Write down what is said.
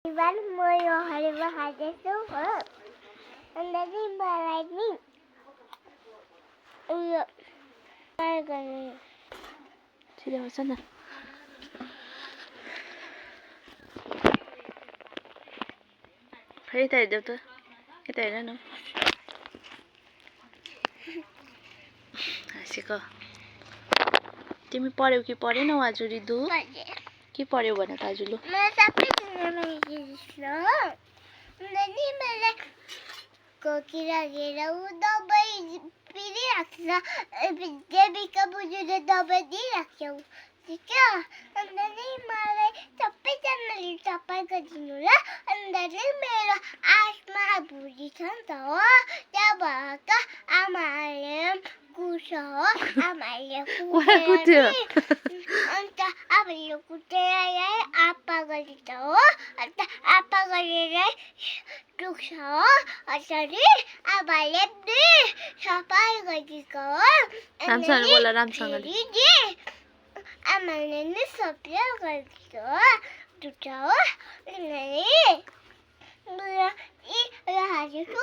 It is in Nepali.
Iwan mo yung halimbawa sa suho. Ang dali malay ni. Uyo. Ay, ganun. Sila mo sana. Kaya tayo dito. Kaya tayo na, no? हाँसेको तिमी पढ्यौ कि पढेनौ आज रिदु के पढ्यौ भन त आज लु मलाई सबै चिजमा हिजो अनि मलाई कोकी राखेर उ दबाई पिरिराख्छ देविका बुजुले दबाई दिइराख्छौ ठिक छ अनि मलाई सबैजनाले सफाइ गरिदिनु ल अनि मेरो आसमा भुरी छ नि त हो त्यहाँ भएर आमाले कुछ हो आमाले कुट्यो अन्त आमाले कुटेर ल्याए आप्पा गरिन्छ हो अन्त आप्पा गरेर दुख्छ हो यसरी आमाले सफाइ गरिदिएको हो राम्रोसँग बोल राम्रोसँगले आमाले नि सफाइ गरिदिएको हो दुख्छ हो अनि हजुरको